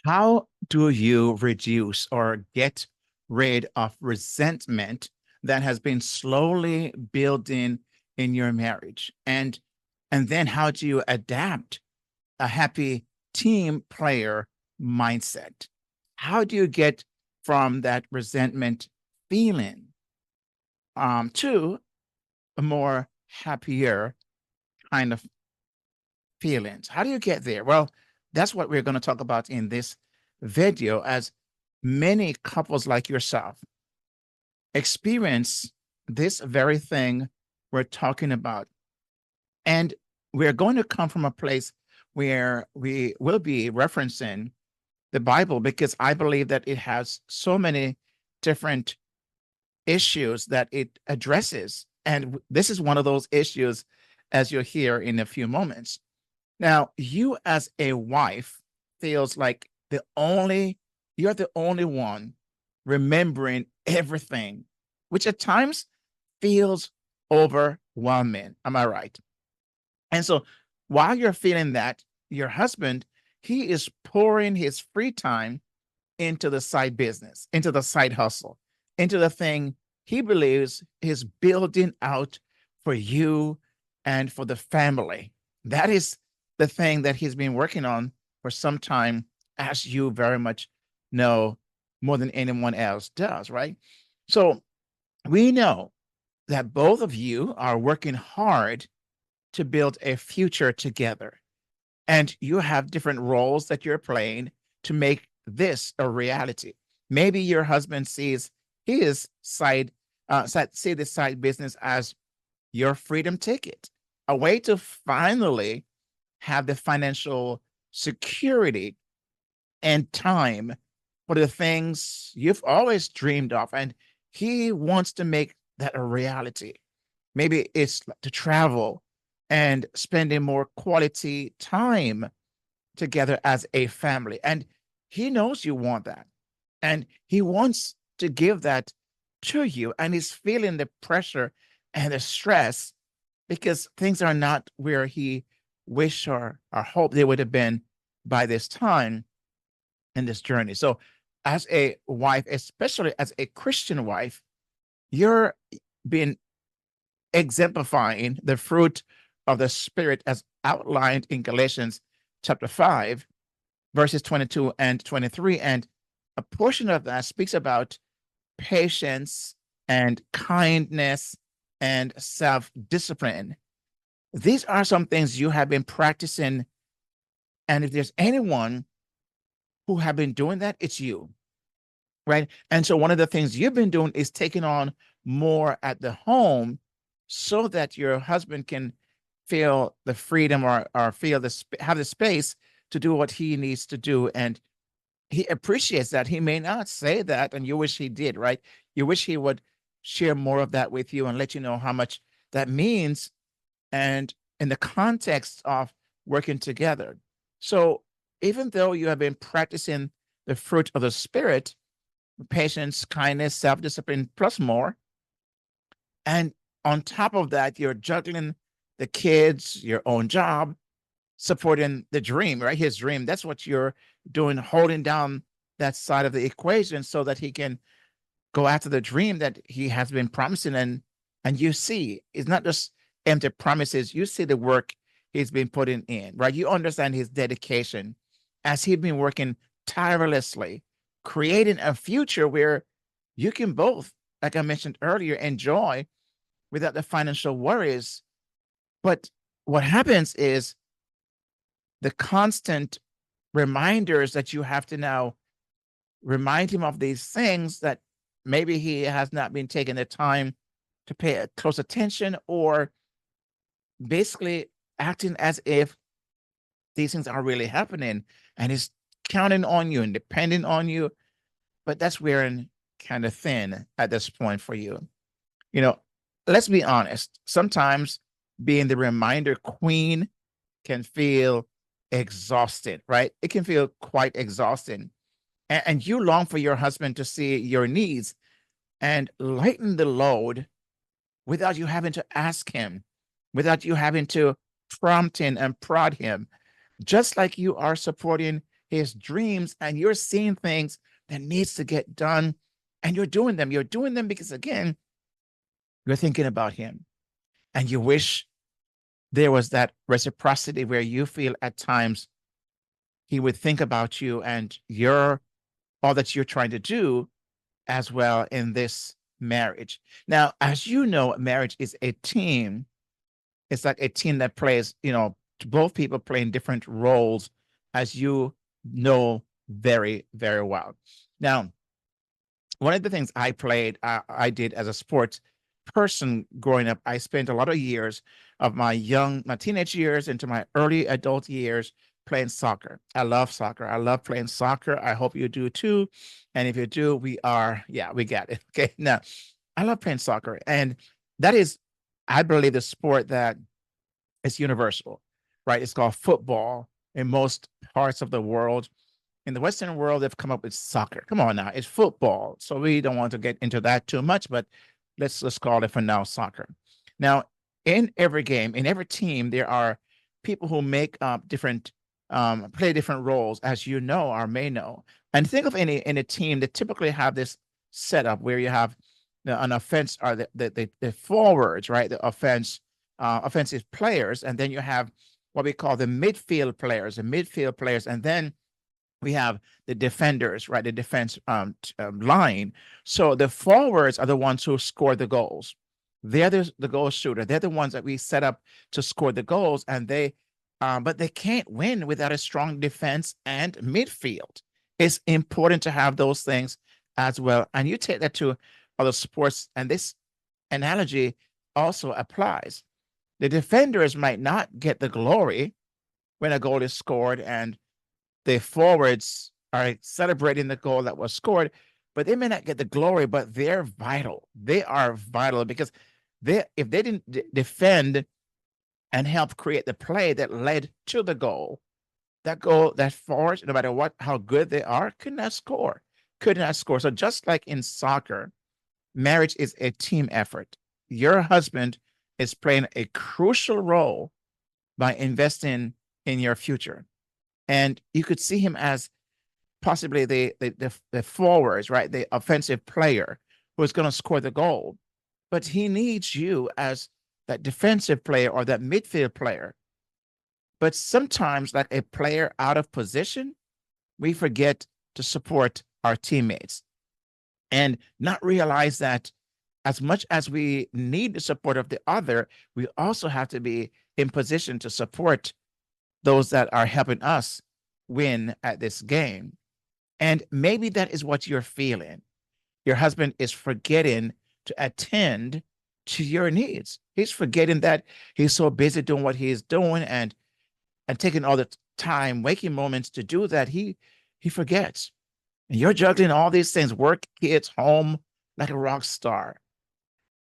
How do you reduce or get rid of resentment that has been slowly building in your marriage? And then how do you adapt a happy team player mindset? How do you get from that resentment feeling to a more happier kind of feelings? How do you get there? Well, that's what we're going to talk about in this video, as many couples like yourself experience this very thing we're talking about. And we're going to come from a place where we will be referencing the Bible, because I believe that it has so many different issues that it addresses. And this is one of those issues, as you'll hear in a few moments. Now, you as a wife feels like you're the only one remembering everything, which at times feels overwhelming. Am I right? And so while you're feeling that, your husband, he is pouring his free time into the side business, into the side hustle, into the thing he believes is building out for you and for the family. That is the thing that he's been working on for some time, as you very much know more than anyone else does, right? So we know that both of you are working hard to build a future together, and you have different roles that you're playing to make this a reality. Maybe your husband sees his see this side business as your freedom ticket, a way to finally have the financial security and time for the things you've always dreamed of. And he wants to make that a reality. Maybe it's to travel and spending more quality time together as a family. And he knows you want that. And he wants to give that to you. And he's feeling the pressure and the stress because things are not where he wished or hoped they would have been by this time in this journey. So, as a wife, especially as a Christian wife, you're being exemplifying the fruit of the Spirit as outlined in Galatians chapter 5, verses 22 and 23. And a portion of that speaks about patience and kindness and self discipline. These are some things you have been practicing. And if there's anyone who have been doing that, it's you, right? And so one of the things you've been doing is taking on more at the home so that your husband can feel the freedom or feel have the space to do what he needs to do. And he appreciates that. He may not say that, and you wish he did, right? You wish he would share more of that with you and let you know how much that means, and in the context of working together. So even though you have been practicing the fruit of the Spirit, patience, kindness, self-discipline, plus more, and on top of that, you're juggling the kids, your own job, supporting the dream, right? His dream. That's what you're doing, holding down that side of the equation so that he can go after the dream that he has been promising. And you see, it's not just empty promises. You see the work he's been putting in, right? You understand his dedication as he's been working tirelessly, creating a future where you can both, like I mentioned earlier, enjoy without the financial worries. But what happens is the constant reminders that you have to now remind him of these things that maybe he has not been taking the time to pay close attention, or basically acting as if these things are really happening and he's counting on you and depending on you. But that's wearing kind of thin at this point for you. You know, let's be honest. Sometimes being the reminder queen can feel exhausted, right? It can feel quite exhausting. And you long for your husband to see your needs and lighten the load without you having to ask him, without you having to prompt him and prod him, just like you are supporting his dreams, and you're seeing things that needs to get done, and you're doing them. You're doing them because, again, you're thinking about him, and you wish there was that reciprocity where you feel at times he would think about you and your all that you're trying to do as well in this marriage. Now, as you know, marriage is a team. It's like a team that plays, both people playing different roles, as you know very, very well. Now, one of the things I did as a sports person growing up, I spent a lot of years of my teenage years into my early adult years playing soccer. I love soccer. I love playing soccer. I hope you do too. And if you do, we got it. Okay. Now, I love playing soccer. And that is, I believe, the sport that is universal, right? It's called football in most parts of the world. In the Western world, they've come up with soccer. Come on now, it's football. So we don't want to get into that too much, but let's call it for now soccer. Now, in every game, in every team, there are people who make different play different roles, as you know or may know. And think of any team that typically have this setup where you have an offense or the forwards, right? The offensive players, and then you have what we call the midfield players, and then we have the defenders, right? The defense line. So the forwards are the ones who score the goals. They're the goal shooter. They're the ones that we set up to score the goals, and but they can't win without a strong defense and midfield. It's important to have those things as well. And you take that to other sports, and this analogy also applies. The defenders might not get the glory when a goal is scored, and the forwards are celebrating the goal that was scored, but they may not get the glory, but they're vital. They are vital because if they didn't defend and help create the play that led to the goal, that forward, no matter how good they are, could not score. So just like in soccer, marriage is a team effort. Your husband is playing a crucial role by investing in your future. And you could see him as possibly the forwards, right? The offensive player who is going to score the goal. But he needs you as that defensive player or that midfield player. But sometimes, like a player out of position, we forget to support our teammates and not realize that as much as we need the support of the other, we also have to be in position to support those that are helping us win at this game. And maybe that is what you're feeling. Your husband is forgetting to attend to your needs. He's forgetting that he's so busy doing what he's doing and taking all the time, waking moments to do that. He forgets. And you're juggling all these things, work, kids, home, like a rock star.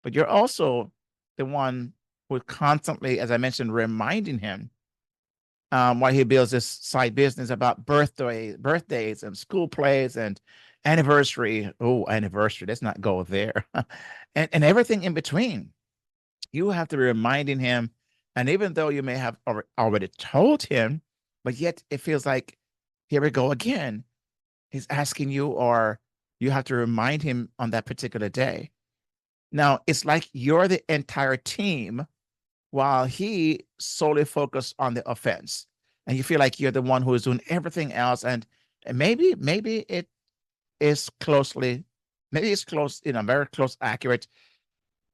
But you're also the one who constantly, as I mentioned, reminding him while he builds this side business about birthdays and school plays and anniversary. Oh, anniversary. Let's not go there. and everything in between. You have to be reminding him. And even though you may have already told him, but yet it feels like, here we go again. He's asking you, or you have to remind him on that particular day. Now, it's like you're the entire team while he solely focused on the offense. And you feel like you're the one who is doing everything else. And maybe it is close, very close, accurate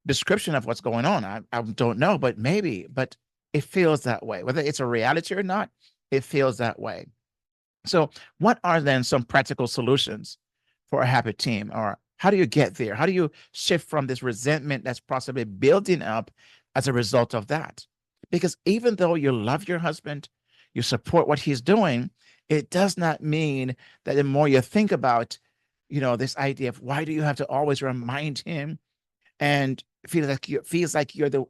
description of what's going on. I don't know, but it feels that way. Whether it's a reality or not, it feels that way. So what are then some practical solutions for a happy team? Or how do you get there? How do you shift from this resentment that's possibly building up as a result of that? Because even though you love your husband, you support what he's doing, it does not mean that the more you think about, this idea of why do you have to always remind him and feels like you're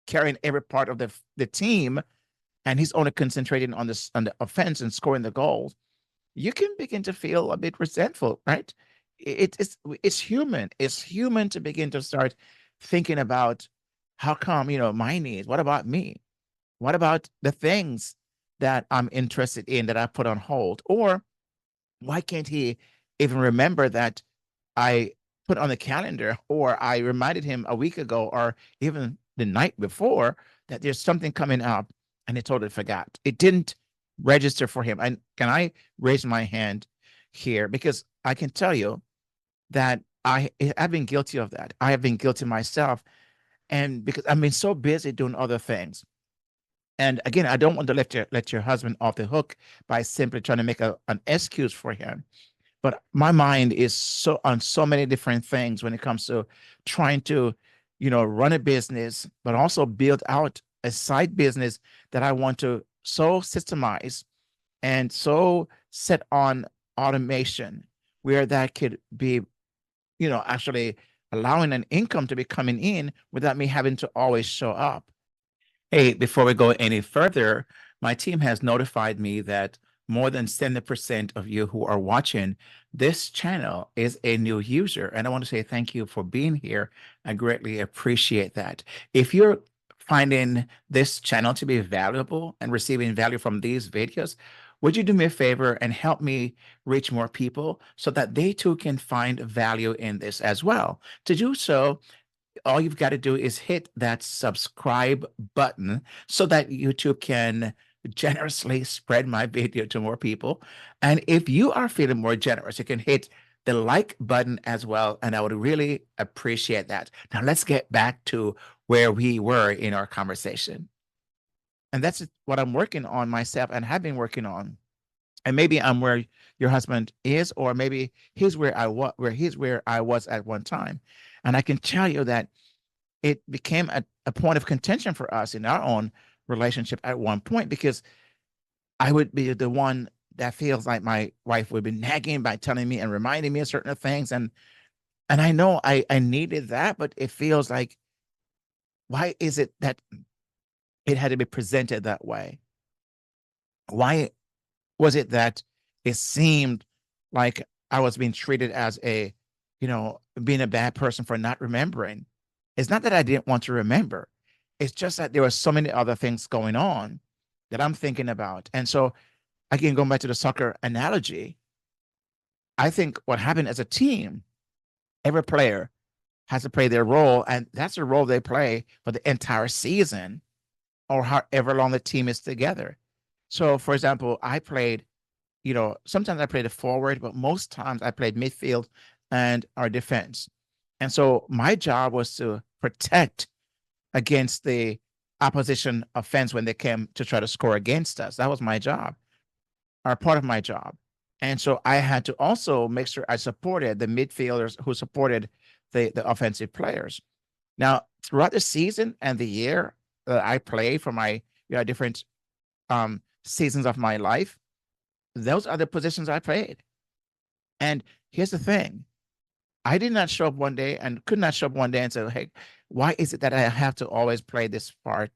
carrying every part of the team, and he's only concentrating on the offense and scoring the goals, you can begin to feel a bit resentful, right? It's human. It's human to begin to start thinking about how come, my needs. What about me? What about the things that I'm interested in that I put on hold? Or why can't he even remember that I put on the calendar, or I reminded him a week ago or even the night before that there's something coming up, and he totally forgot? It didn't register for him. And can I raise my hand here? Because I can tell you that I've been guilty of that. I have been guilty myself. And because I've been so busy doing other things. And again, I don't want to let your husband off the hook by simply trying to make an excuse for him. But my mind is so on so many different things when it comes to trying to, run a business, but also build out a side business that I want to so systemize and so set on automation where that could be, actually allowing an income to be coming in without me having to always show up. Hey, before we go any further, my team has notified me that more than 70% of you who are watching this channel is a new user. And I want to say thank you for being here. I greatly appreciate that. If you're finding this channel to be valuable and receiving value from these videos, would you do me a favor and help me reach more people so that they too can find value in this as well? To do so, all you've got to do is hit that subscribe button so that YouTube can generously spread my video to more people. And if you are feeling more generous, you can hit the like button as well. And I would really appreciate that. Now let's get back to where we were in our conversation. And that's what I'm working on myself and have been working on. And maybe I'm where your husband is, or maybe he's where I was at one time. And I can tell you that it became a point of contention for us in our own relationship at one point, because I would be the one that feels like my wife would be nagging by telling me and reminding me of certain things. And I know I needed that, but it feels like, why is it that it had to be presented that way? Why was it that it seemed like I was being treated as being a bad person for not remembering? It's not that I didn't want to remember. It's just that there were so many other things going on that I'm thinking about. And so, again, going back to the soccer analogy, I think what happened as a team, every player has to play their role, and that's the role they play for the entire season or however long the team is together. So, for example, sometimes I played a forward, but most times I played midfield and our defense. And so my job was to protect against the opposition offense when they came to try to score against us. That was my job, or part of my job. And so I had to also make sure I supported the midfielders who supported the offensive players. Now, throughout the season and the year that I played for my different seasons of my life, those are the positions I played. And here's the thing. I did not show up one day and could not show up one day and say, hey, why is it that I have to always play this part?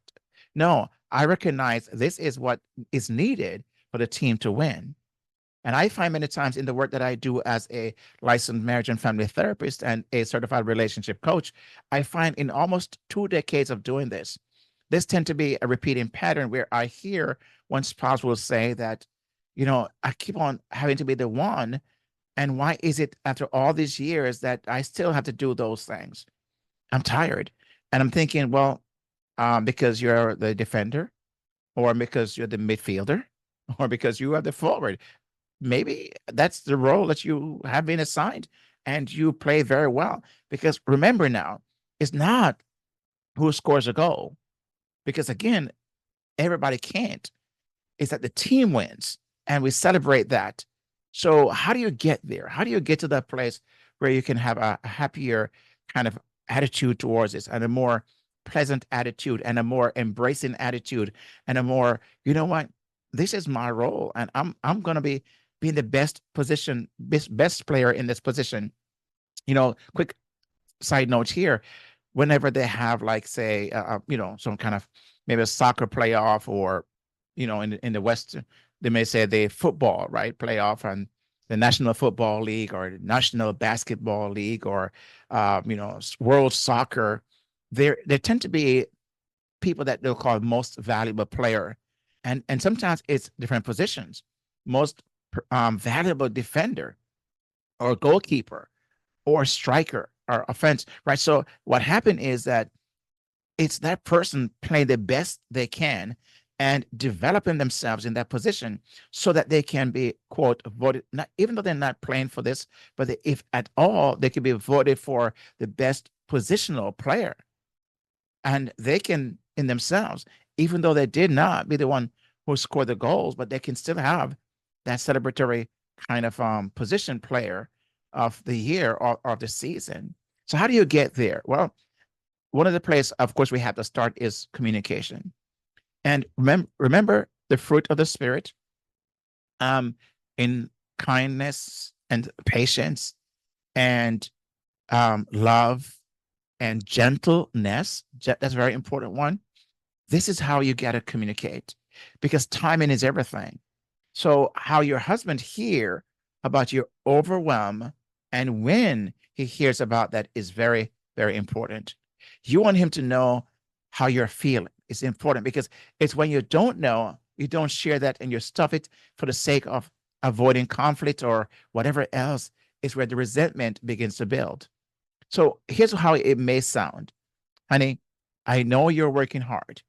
No, I recognize this is what is needed for the team to win. And I find many times in the work that I do as a licensed marriage and family therapist and a certified relationship coach, I find in almost 2 decades of doing this tend to be a repeating pattern where I hear one spouse will say that, I keep on having to be the one. And why is it after all these years that I still have to do those things? I'm tired. And I'm thinking, well, because you're the defender, or because you're the midfielder, or because you are the forward. Maybe that's the role that you have been assigned and you play very well. Because remember now, it's not who scores a goal. Because again, everybody can't. It's that the team wins and we celebrate that. So how do you get there? How do you get to that place where you can have a happier kind of attitude towards this, and a more pleasant attitude, and a more embracing attitude, and a more, what, this is my role, and I'm going to be in the best position, best player in this position. Quick side note here, whenever they have, like, say, some kind of maybe a soccer playoff, or in the West, they may say the football, right, playoff, and the National Football League, or the National Basketball League, or World Soccer. There tend to be people that they'll call most valuable player, And sometimes it's different positions. Most valuable defender or goalkeeper or striker or offense, right? So what happened is that it's that person playing the best they can and developing themselves in that position so that they can be, quote, voted, not, even though they're not playing for this, but if at all, they could be voted for the best positional player. And they can, in themselves, even though they did not be the one who scored the goals, but they can still have that celebratory kind of position player of the year or of the season. So how do you get there? Well, one of the places, of course, we have to start is communication. And remember the fruit of the spirit, in kindness and patience and love and gentleness. That's a very important one. This is how you got to communicate, because timing is everything. So how your husband hear about your overwhelm and when he hears about that is very, very important. You want him to know how you're feeling. It's important because it's when you don't know, you don't share that and you stuff it for the sake of avoiding conflict or whatever else, is where the resentment begins to build. So here's how it may sound. Honey, I know you're working hard,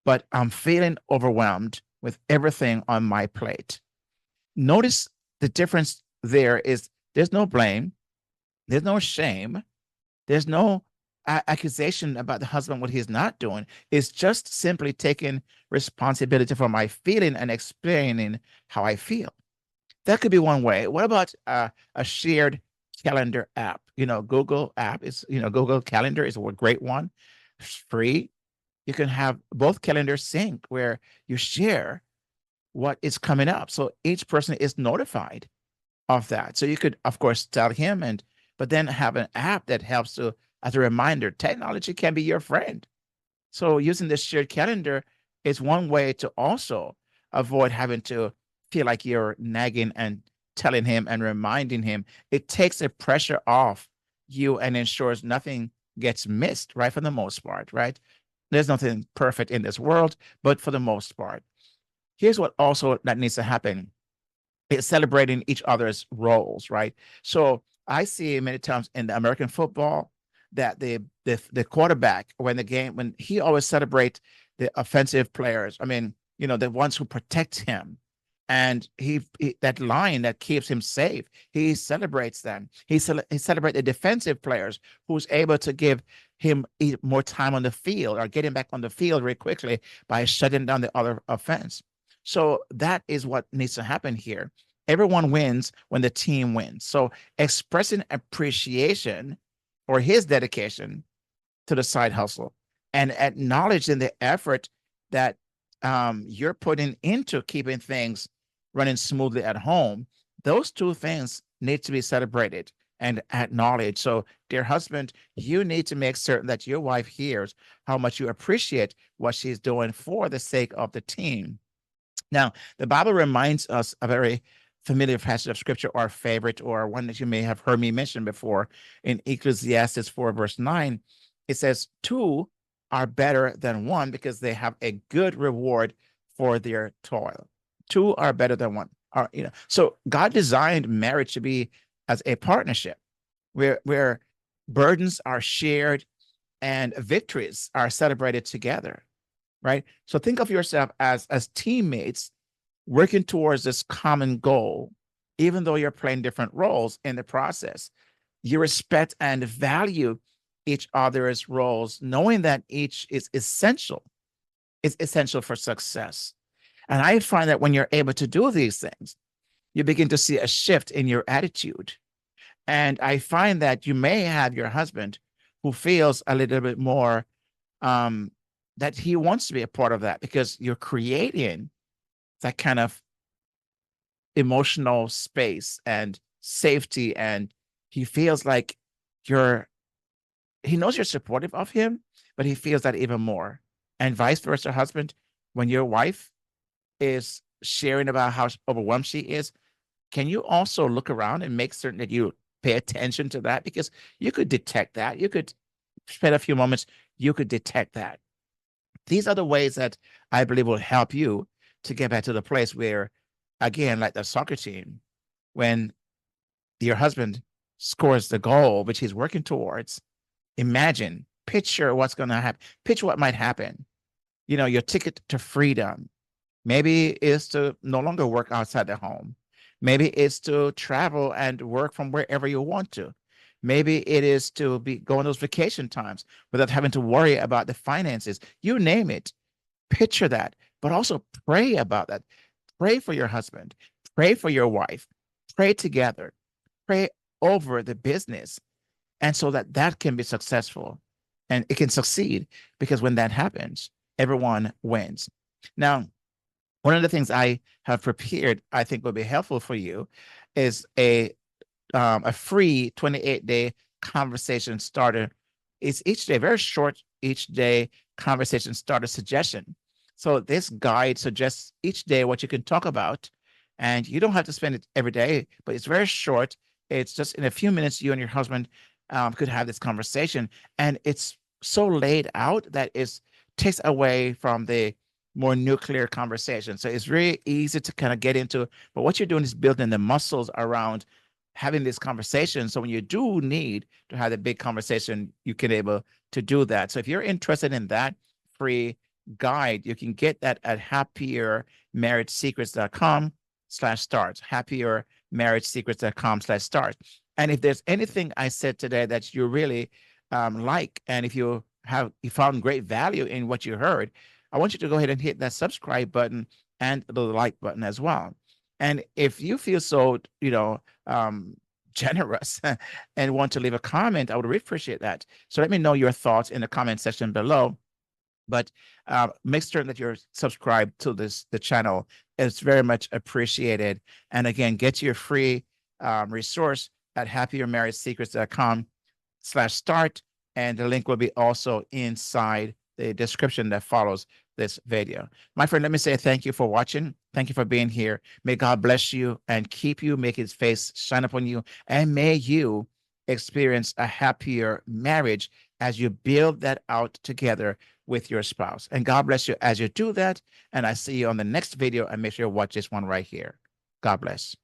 but I'm feeling overwhelmed with everything on my plate. Notice the difference there is there's no blame, there's no shame, there's no accusation about the husband, what he's not doing. It's just simply taking responsibility for my feeling and explaining how I feel. That could be one way. What about a shared calendar app? Google app is, Google Calendar is a great one. It's free. You can have both calendars sync where you share what is coming up. So each person is notified of that. So you could, of course, tell him, but then have an app that helps to, as a reminder. Technology can be your friend. So using this shared calendar is one way to also avoid having to feel like you're nagging and telling him and reminding him. It takes the pressure off you and ensures nothing gets missed, right? For the most part, right? There's nothing perfect in this world, but for the most part. Here's what also that needs to happen. It's celebrating each other's roles, right? So I see many times in the American football that the quarterback, when he always celebrates the offensive players. I mean, the ones who protect him, and he that line that keeps him safe. He celebrates them. He celebrates the defensive players who's able to give him more time on the field or get him back on the field very quickly by shutting down the other offense. So that is what needs to happen here. Everyone wins when the team wins. So expressing appreciation for his dedication to the side hustle and acknowledging the effort that you're putting into keeping things running smoothly at home. Those two things need to be celebrated and acknowledged. So, dear husband, you need to make certain that your wife hears how much you appreciate what she's doing for the sake of the team. Now, the Bible reminds us a very familiar passage of scripture, or favorite, or one that you may have heard me mention before, in Ecclesiastes 4, verse 9. It says, two are better than one because they have a good reward for their toil. Two are better than one. So God designed marriage to be as a partnership where burdens are shared and victories are celebrated together, right? So think of yourself as teammates working towards this common goal, even though you're playing different roles in the process. You respect and value each other's roles, knowing that each is essential. It's essential for success. And I find that when you're able to do these things, you begin to see a shift in your attitude. And I find that you may have your husband who feels a little bit more that he wants to be a part of that, because you're creating that kind of emotional space and safety. And he feels like he knows you're supportive of him, but he feels that even more. And vice versa, husband, when your wife is sharing about how overwhelmed she is, can you also look around and make certain that you pay attention to that? Because you could detect that. You could spend a few moments, you could detect that. These are the ways that I believe will help you to get back to the place where, again, like the soccer team, when your husband scores the goal which he's working towards, imagine, picture what's going to happen, picture what might happen. Your ticket to freedom maybe is to no longer work outside the home. Maybe it's to travel and work from wherever you want to. Maybe it is to go on those vacation times without having to worry about the finances. You name it. Picture that, but also pray about that. Pray for your husband. Pray for your wife. Pray together. Pray over the business, and so that that can be successful and it can succeed, because when that happens, everyone wins. Now, one of the things I have prepared, I think will be helpful for you, is a free 28-day conversation starter. It's each day, very short, each day conversation starter suggestion. So this guide suggests each day what you can talk about, and you don't have to spend it every day, but it's very short. It's just in a few minutes, you and your husband could have this conversation, and it's so laid out that it takes away from the more nuclear conversation. So it's really easy to kind of get into, but what you're doing is building the muscles around having this conversation. So when you do need to have a big conversation, you can able to do that. So if you're interested in that free guide, you can get that at happiermarriagesecrets.com/start, happiermarriagesecrets.com/start. And if there's anything I said today that you really like, and if you found great value in what you heard, I want you to go ahead and hit that subscribe button and the like button as well. And if you feel so, generous and want to leave a comment, I would really appreciate that. So let me know your thoughts in the comment section below. But make certain that you're subscribed to the channel. It's very much appreciated. And again, get your free resource at happiermarriagesecrets.com/start. And the link will be also inside the description that follows this video. My friend, let me say thank you for watching. Thank you for being here. May God bless you and keep you, make his face shine upon you, and may you experience a happier marriage as you build that out together with your spouse. And God bless you as you do that. And I see you on the next video, and make sure you watch this one right here. God bless.